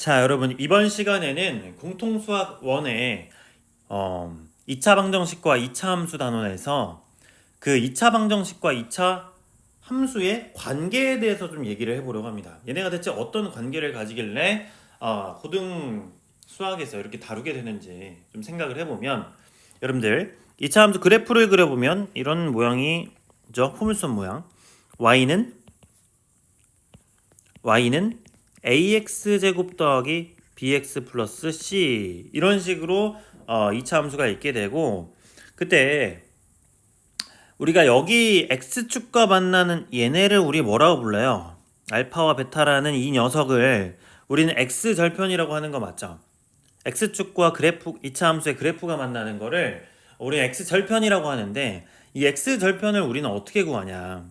자, 여러분 이번 시간에는 공통수학 1의 2차 방정식과 2차 함수 단원에서 그 2차 방정식과 2차 함수의 관계에 대해서 좀 얘기를 해보려고 합니다. 얘네가 대체 어떤 관계를 가지길래 고등 수학에서 이렇게 다루게 되는지 좀 생각을 해보면, 여러분들 2차 함수 그래프를 그려보면 이런 모양이죠. 포물선 모양. y는 ax 제곱 더하기 bx 플러스 c, 이런 식으로 2차 함수가 있게 되고, 그때 우리가 여기 x축과 만나는 얘네를 우리 뭐라고 불러요? 알파와 베타라는 이 녀석을 우리는 x절편이라고 하는 거 맞죠? x축과 그래프, 2차 함수의 그래프가 만나는 거를 우리는 x절편이라고 하는데, 이 x절편을 우리는 어떻게 구하냐?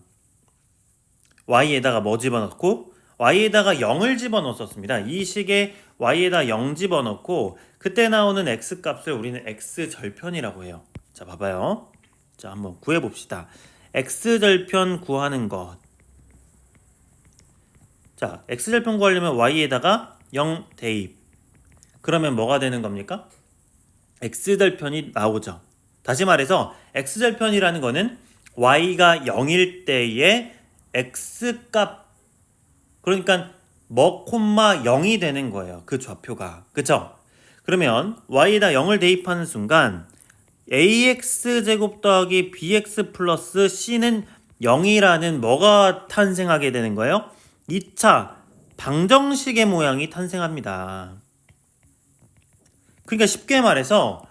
y에다가 뭐 집어넣고 y에다가 0을 집어넣었습니다. 이 식에 y에다 0 집어넣고 그때 나오는 x 값을 우리는 x절편이라고 해요. 자, 봐봐요. 자, 한번 구해봅시다. x절편 구하는 것. 자, x절편 구하려면 y에다가 0 대입. 그러면 뭐가 되는 겁니까? x절편이 나오죠. 다시 말해서 x절편이라는 거는 y가 0일 때의 x값, 그러니까 뭐 콤마 0이 되는 거예요. 그 좌표가. 그쵸? 그러면 y에다 0을 대입하는 순간 ax 제곱 더하기 bx 플러스 c는 0이라는 뭐가 탄생하게 되는 거예요? 2차 방정식의 모양이 탄생합니다. 그러니까 쉽게 말해서,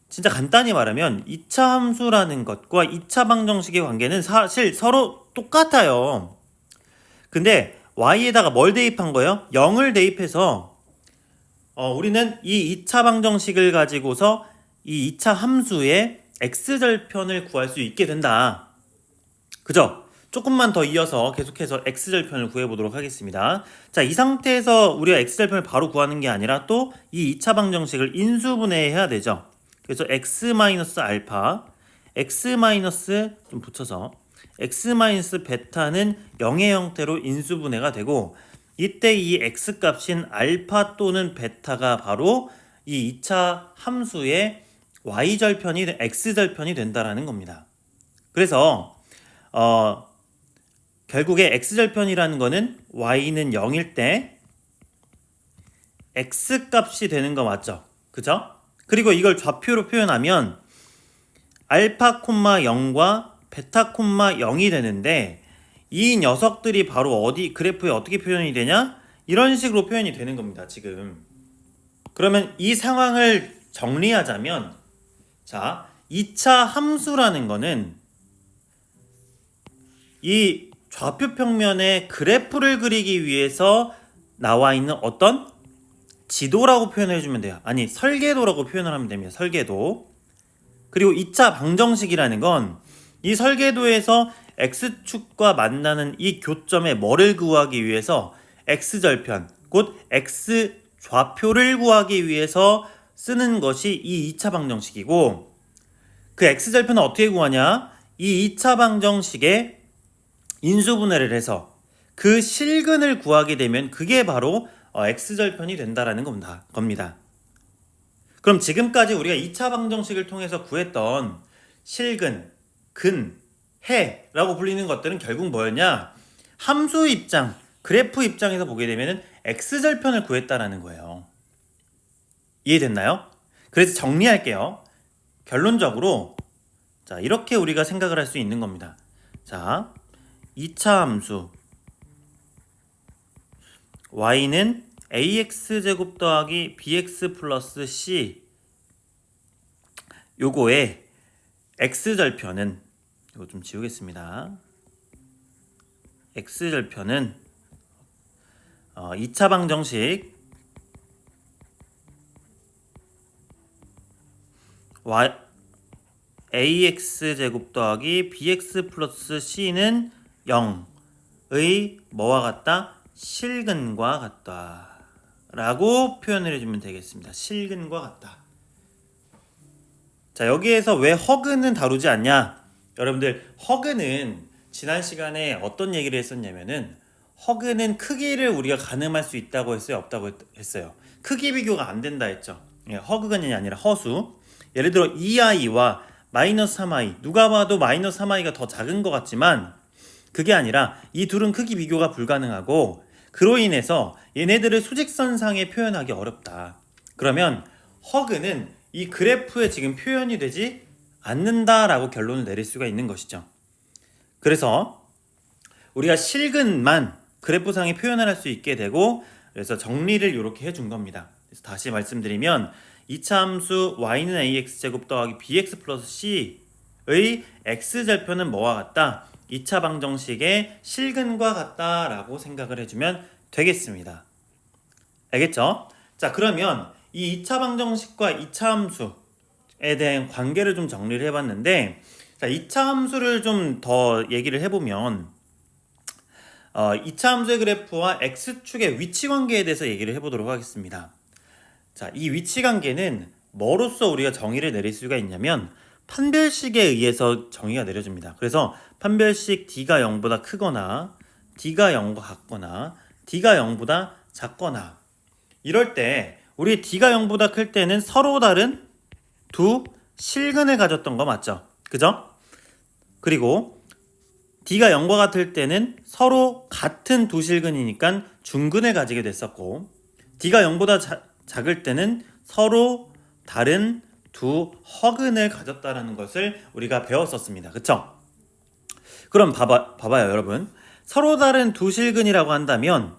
진짜 간단히 말하면 2차 함수라는 것과 2차 방정식의 관계는 사실 서로 똑같아요. 근데 y에다가 뭘 대입한 거예요? 0을 대입해서 우리는 이 2차 방정식을 가지고서 이 2차 함수의 x절편을 구할 수 있게 된다. 그죠? 조금만 더 이어서 계속해서 x절편을 구해보도록 하겠습니다. 자, 이 상태에서 우리가 x절편을 바로 구하는 게 아니라 또 이 2차 방정식을 인수분해해야 되죠. 그래서 x-알파, x- 좀 붙여서 x-베타는 0의 형태로 인수분해가 되고, 이때 이 x값인 알파 또는 베타가 바로 이 2차 함수의 y절편이, x절편이 된다라는 겁니다. 그래서 결국에 x절편이라는 거는 y는 0일 때 x값이 되는 거 맞죠? 그죠? 그리고 이걸 좌표로 표현하면 알파 콤마 0과 베타 콤마 0이 되는데, 이 녀석들이 바로 어디 그래프에 어떻게 표현이 되냐? 이런 식으로 표현이 되는 겁니다, 지금. 그러면 이 상황을 정리하자면, 자, 2차 함수라는 거는 이 좌표 평면에 그래프를 그리기 위해서 나와 있는 어떤 지도라고 표현해 주면 돼요. 아니, 설계도라고 표현을 하면 됩니다. 설계도. 그리고 2차 방정식이라는 건 이 설계도에서 x축과 만나는 이 교점에 뭐를 구하기 위해서 x절편, 곧 x좌표를 구하기 위해서 쓰는 것이 이 2차 방정식이고, 그 x절편은 어떻게 구하냐? 이 2차 방정식에 인수분해를 해서 그 실근을 구하게 되면 그게 바로 x절편이 된다라는 겁니다. 그럼 지금까지 우리가 2차 방정식을 통해서 구했던 실근, 근, 해라고 불리는 것들은 결국 뭐였냐? 함수 입장, 그래프 입장에서 보게 되면 x절편을 구했다라는 거예요. 이해됐나요? 그래서 정리할게요. 결론적으로 자, 이렇게 우리가 생각을 할 수 있는 겁니다. 자, 2차 함수 y는 ax제곱 더하기 bx 플러스 c, 요거의 x절편은, 이거 좀 지우겠습니다. x절편은 2차 방정식 ax제곱 더하기 bx 플러스 c는 0의 뭐와 같다? 실근과 같다 라고 표현을 해주면 되겠습니다. 실근과 같다. 자, 여기에서 왜 허근은 다루지 않냐? 여러분들, 허근은 지난 시간에 어떤 얘기를 했었냐면은, 허그는 크기를 우리가 가늠할 수 있다고 했어요? 없다고 했어요? 크기 비교가 안 된다 했죠. 예, 허그근이 아니라 허수. 예를 들어 2i와 마이너스 3i, 누가 봐도 마이너스 3i가 더 작은 것 같지만 그게 아니라 이 둘은 크기 비교가 불가능하고 그로 인해서 얘네들을 수직선상에 표현하기 어렵다. 그러면 허그는 이 그래프에 지금 표현이 되지 않는다라고 결론을 내릴 수가 있는 것이죠. 그래서 우리가 실근만 그래프상에 표현을 할 수 있게 되고, 그래서 정리를 이렇게 해준 겁니다. 그래서 다시 말씀드리면 2차 함수 y는 ax제곱 더하기 bx 플러스 c의 x절편은 뭐와 같다? 2차 방정식의 실근과 같다라고 생각을 해주면 되겠습니다. 알겠죠? 자, 그러면 이 2차 방정식과 2차 함수에 대한 관계를 좀 정리를 해봤는데, 자, 2차 함수를 좀 더 얘기를 해보면 2차 함수의 그래프와 x축의 위치 관계에 대해서 얘기를 해보도록 하겠습니다. 자, 이 위치 관계는 뭐로써 우리가 정의를 내릴 수가 있냐면 판별식에 의해서 정의가 내려집니다. 그래서 판별식 d가 0보다 크거나 d가 0과 같거나 d가 0보다 작거나 이럴 때 우리 d가 0보다 클 때는 서로 다른 두 실근을 가졌던 거 맞죠? 그죠? 그리고 d가 0과 같을 때는 서로 같은 두 실근이니까 중근을 가지게 됐었고 d가 0보다 작을 때는 서로 다른 두 허근을 가졌다라는 것을 우리가 배웠었습니다. 그쵸? 그럼 봐봐요 여러분. 서로 다른 두 실근이라고 한다면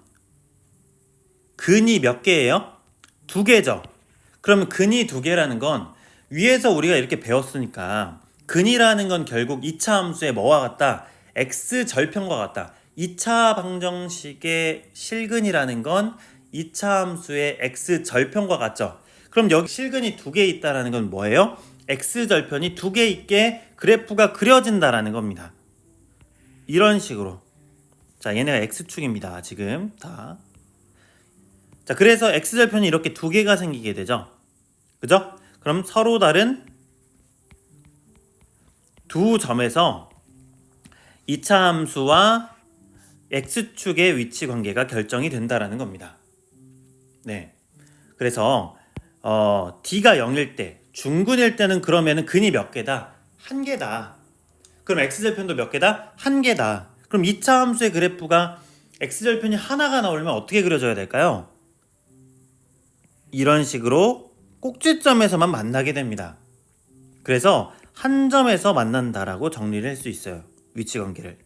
근이 몇 개예요? 두 개죠. 그러면 근이 두 개라는 건 위에서 우리가 이렇게 배웠으니까 근이라는 건 결국 2차 함수의 뭐와 같다? x절편과 같다. 2차 방정식의 실근이라는 건 2차 함수의 x절편과 같죠. 그럼 여기 실근이 두 개 있다라는 건 뭐예요? x절편이 두 개 있게 그래프가 그려진다라는 겁니다. 이런 식으로. 자, 얘네가 x축입니다. 지금 다. 자, 그래서 x절편이 이렇게 두 개가 생기게 되죠. 그죠? 그럼 서로 다른 두 점에서 2차 함수와 x축의 위치 관계가 결정이 된다라는 겁니다. 네. 그래서 d가 0일 때, 중근일 때는 그러면은 근이 몇 개다? 한 개다. 그럼 x절편도 몇 개다? 한 개다. 그럼 2차 함수의 그래프가 x절편이 하나가 나오려면 어떻게 그려져야 될까요? 이런 식으로 꼭지점에서만 만나게 됩니다. 그래서 한 점에서 만난다라고 정리를 할 수 있어요. 위치 관계를.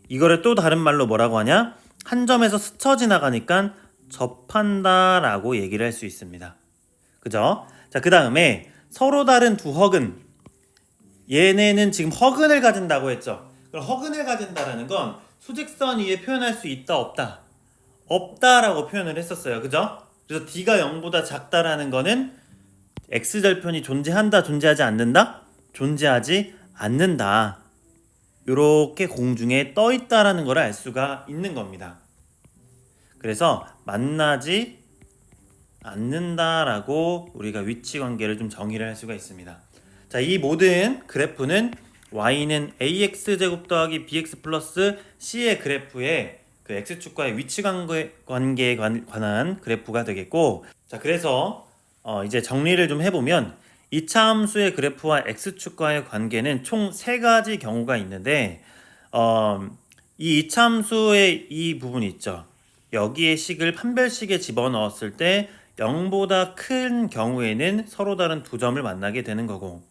이거를 또 다른 말로 뭐라고 하냐? 한 점에서 스쳐 지나가니까 접한다라고 얘기를 할 수 있습니다. 그죠? 자, 그 다음에 서로 다른 두 허근. 얘네는 지금 허근을 가진다고 했죠. 그럼 허근을 가진다라는 건 수직선 위에 표현할 수 있다 없다? 없다라고 표현을 했었어요. 그죠? 그래서 d가 0보다 작다라는 거는 x절편이 존재한다, 존재하지 않는다? 존재하지 않는다. 이렇게 공중에 떠 있다라는 걸 알 수가 있는 겁니다. 그래서 만나지 않는다라고 우리가 위치 관계를 좀 정의를 할 수가 있습니다. 자, 이 모든 그래프는 y는 ax제곱 더하기 bx 플러스 c의 그래프의 그 x축과의 위치 관계에 관한 그래프가 되겠고, 자, 그래서 이제 정리를 좀 해보면 2차 함수의 그래프와 x축과의 관계는 총 3가지 경우가 있는데 이 2차 함수의 이 부분이 있죠. 여기에 식을 판별식에 집어넣었을 때 0보다 큰 경우에는 서로 다른 두 점을 만나게 되는 거고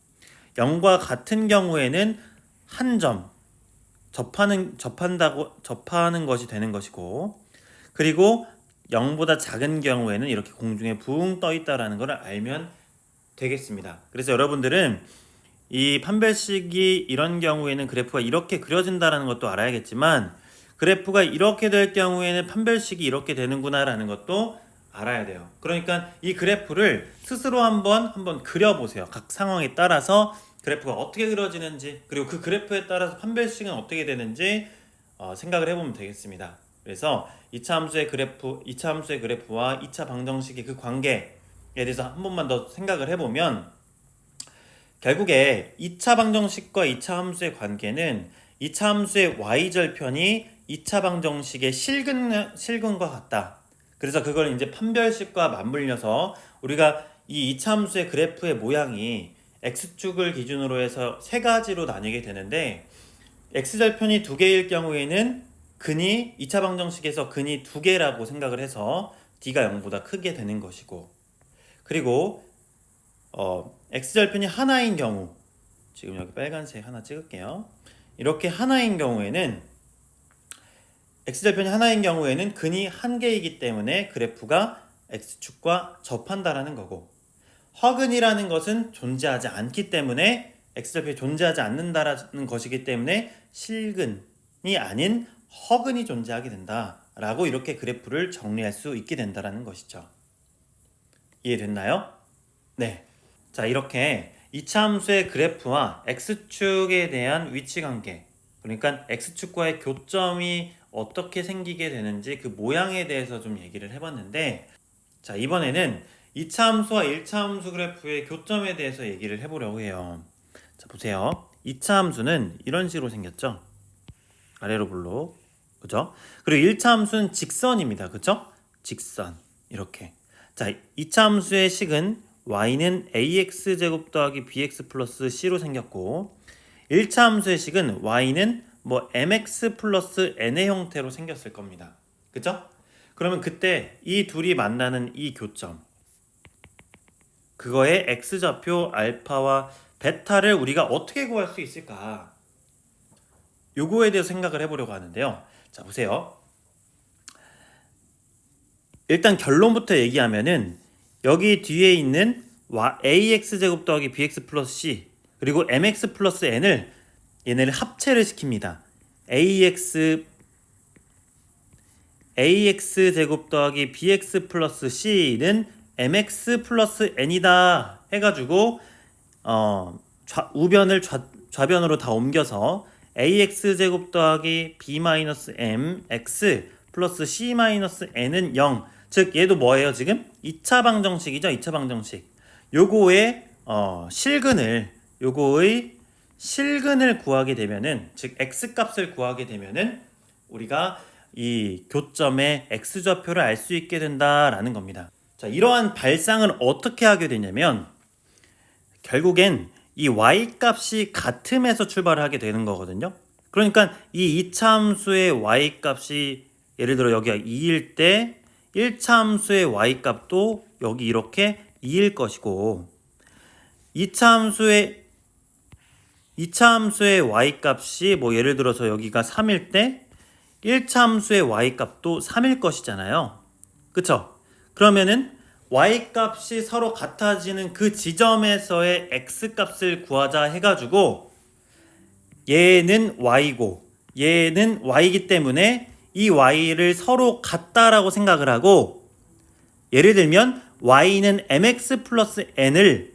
0과 같은 경우에는 한 점 접하는 것이 되는 것이고, 그리고 0보다 작은 경우에는 이렇게 공중에 붕 떠 있다라는 걸 알면 되겠습니다. 그래서 여러분들은 이 판별식이 이런 경우에는 그래프가 이렇게 그려진다라는 것도 알아야겠지만 그래프가 이렇게 될 경우에는 판별식이 이렇게 되는구나라는 것도 알아야 돼요. 그러니까 이 그래프를 스스로 한번 그려보세요. 각 상황에 따라서 그래프가 어떻게 그려지는지, 그리고 그 그래프에 따라서 판별식은 어떻게 되는지 생각을 해보면 되겠습니다. 그래서 2차 함수의 그래프와 2차 방정식의 그 관계에 대해서 한 번만 더 생각을 해보면 결국에 2차 방정식과 2차 함수의 관계는 2차 함수의 y절편이 2차 방정식의 실근과 같다. 그래서 그걸 이제 판별식과 맞물려서 우리가 이 2차 함수의 그래프의 모양이 x축을 기준으로 해서 세 가지로 나뉘게 되는데, x절편이 두 개일 경우에는 근이 2차 방정식에서 근이 두 개라고 생각을 해서 d가 0보다 크게 되는 것이고, 그리고 x절편이 하나인 경우, 지금 여기 빨간색 하나 찍을게요. 이렇게 하나인 경우에는, x절편이 하나인 경우에는 근이 한 개이기 때문에 그래프가 x축과 접한다라는 거고, 허근이라는 것은 존재하지 않기 때문에 x절편이 존재하지 않는다라는 것이기 때문에 실근이 아닌 허근이 존재하게 된다라고 이렇게 그래프를 정리할 수 있게 된다라는 것이죠. 이해됐나요? 네. 자, 이렇게 2차 함수의 그래프와 x축에 대한 위치관계, 그러니까 x축과의 교점이 어떻게 생기게 되는지 그 모양에 대해서 좀 얘기를 해봤는데, 자, 이번에는 2차 함수와 1차 함수 그래프의 교점에 대해서 얘기를 해보려고 해요. 자, 보세요. 2차 함수는 이런 식으로 생겼죠? 아래로 블록, 그죠? 그리고 1차 함수는 직선입니다. 그죠? 직선, 이렇게. 자, 2차 함수의 식은 y는 ax제곱 더하기 bx 플러스 c로 생겼고, 1차 함수의 식은 y는 mx 플러스 n의 형태로 생겼을 겁니다. 그죠? 그러면 그때 이 둘이 만나는 이 교점, 그거의 x좌표 알파와 베타를 우리가 어떻게 구할 수 있을까? 요거에 대해서 생각을 해보려고 하는데요. 자, 보세요. 일단 결론부터 얘기하면은 여기 뒤에 있는 ax제곱 더하기 bx 플러스 c 그리고 mx 플러스 n을 얘네를 합체를 시킵니다. ax 제곱 더하기 bx 플러스 c는 mx 플러스 n이다 해가지고 우변을 좌변으로 다 옮겨서 ax 제곱 더하기 b 마이너스 m x 플러스 c 마이너스 n은 0. 즉 얘도 뭐예요? 지금 2차 방정식이죠. 2차 방정식. 요거의 실근을 구하게 되면은, 즉 x 값을 구하게 되면은 우리가 이 교점의 x좌표를 알 수 있게 된다라는 겁니다. 자, 이러한 발상을 어떻게 하게 되냐면 결국엔 이 y 값이 같음에서 출발을 하게 되는 거거든요. 그러니까 이 2차 함수의 y 값이 예를 들어 여기가 2일 때 1차 함수의 y 값도 여기 이렇게 2일 것이고, 2차 함수의 y 값이 예를 들어서 여기가 3일 때 1차 함수의 y 값도 3일 것이잖아요. 그쵸? 그러면은 y 값이 서로 같아지는 그 지점에서의 x 값을 구하자 해가지고, 얘는 y고 얘는 y이기 때문에 이 y를 서로 같다라고 생각을 하고, 예를 들면 y는 mx 플러스 n을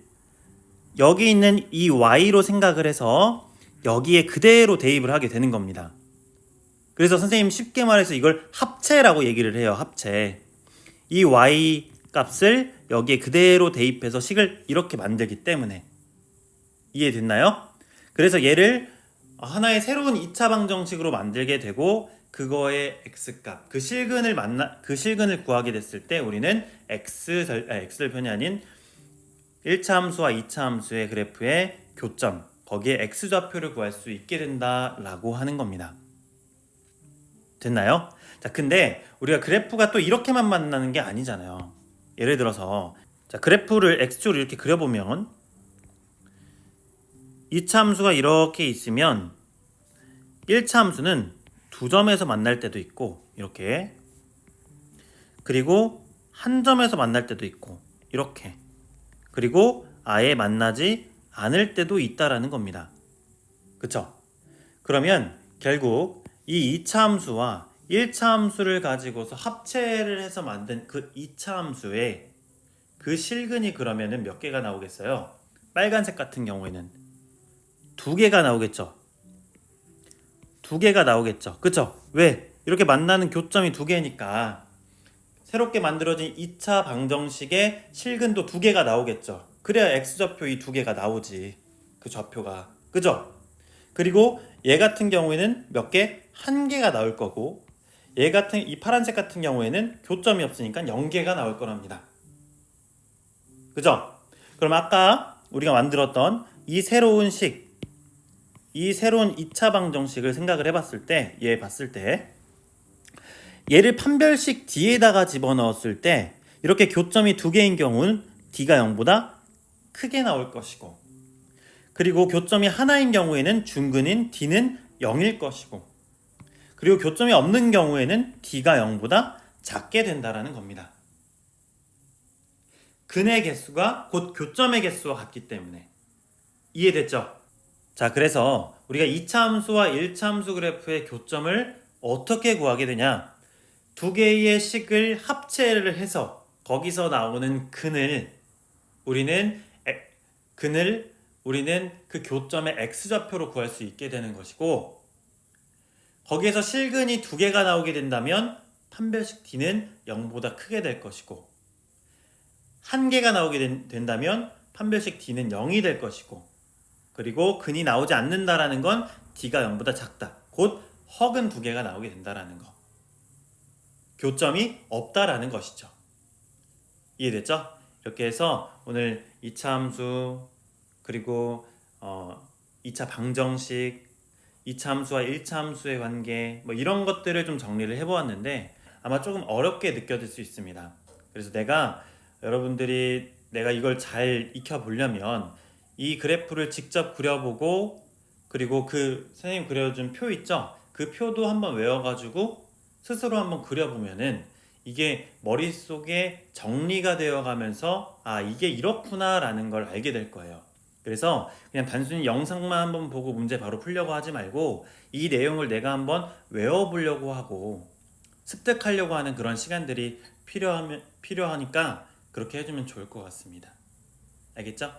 여기 있는 이 y로 생각을 해서 여기에 그대로 대입을 하게 되는 겁니다. 그래서 선생님 쉽게 말해서 이걸 합체라고 얘기를 해요. 합체. 이 y 값을 여기에 그대로 대입해서 식을 이렇게 만들기 때문에. 이해됐나요? 그래서 얘를 하나의 새로운 2차 방정식으로 만들게 되고, 그거의 x값, 그 실근을 구하게 됐을 때 우리는 x절편이 아닌 1차 함수와 2차 함수의 그래프의 교점, 거기에 x좌표를 구할 수 있게 된다라고 하는 겁니다. 됐나요? 자, 근데 우리가 그래프가 또 이렇게만 만나는 게 아니잖아요. 예를 들어서 자, 그래프를 x축으로 이렇게 그려보면 2차 함수가 이렇게 있으면 1차 함수는 두 점에서 만날 때도 있고 이렇게, 그리고 한 점에서 만날 때도 있고 이렇게, 그리고 아예 만나지 않을 때도 있다라는 겁니다. 그쵸? 그러면 결국 이 2차 함수와 1차 함수를 가지고서 합체를 해서 만든 그 2차 함수의 그 실근이 그러면은 몇 개가 나오겠어요? 빨간색 같은 경우에는 두 개가 나오겠죠. 두 개가 나오겠죠. 그쵸? 왜? 이렇게 만나는 교점이 두 개니까 새롭게 만들어진 2차 방정식의 실근도 두 개가 나오겠죠. 그래야 x좌표 이 두 개가 나오지. 그 좌표가. 그죠? 그리고 얘 같은 경우에는 몇 개? 한 개가 나올 거고, 이 파란색 같은 경우에는 교점이 없으니까 0개가 나올 거랍니다. 그죠? 그럼 아까 우리가 만들었던 이 새로운 2차 방정식을 생각을 해봤을 때, 얘 봤을 때, 얘를 판별식 D에다가 집어넣었을 때 이렇게 교점이 2개인 경우는 D가 0보다 크게 나올 것이고, 그리고 교점이 하나인 경우에는 중근인 D는 0일 것이고, 그리고 교점이 없는 경우에는 D가 0보다 작게 된다라는 겁니다. 근의 개수가 곧 교점의 개수와 같기 때문에. 이해됐죠? 자, 그래서 우리가 2차 함수와 1차 함수 그래프의 교점을 어떻게 구하게 되냐? 2개의 식을 합체를 해서 거기서 나오는 우리는 그 교점의 x좌표로 구할 수 있게 되는 것이고, 거기에서 실근이 2개가 나오게 된다면 판별식 D는 0보다 크게 될 것이고, 1개가 나오게 된다면 판별식 D는 0이 될 것이고, 그리고 근이 나오지 않는다라는 건 D가 0보다 작다. 곧 허근 2개가 나오게 된다라는 거. 교점이 없다라는 것이죠. 이해됐죠? 이렇게 해서 오늘 2차 함수, 그리고 2차 방정식, 2차 함수와 1차 함수의 관계, 뭐 이런 것들을 좀 정리를 해보았는데 아마 조금 어렵게 느껴질 수 있습니다. 그래서 여러분들이 내가 이걸 잘 익혀보려면 이 그래프를 직접 그려보고, 그리고 그 선생님 그려준 표 있죠? 그 표도 한번 외워가지고 스스로 한번 그려보면은 이게 머릿속에 정리가 되어가면서 이게 이렇구나 라는 걸 알게 될 거예요. 그래서 그냥 단순히 영상만 한번 보고 문제 바로 풀려고 하지 말고 이 내용을 내가 한번 외워보려고 하고 습득하려고 하는 그런 시간들이 필요하니까 그렇게 해주면 좋을 것 같습니다. 알겠죠?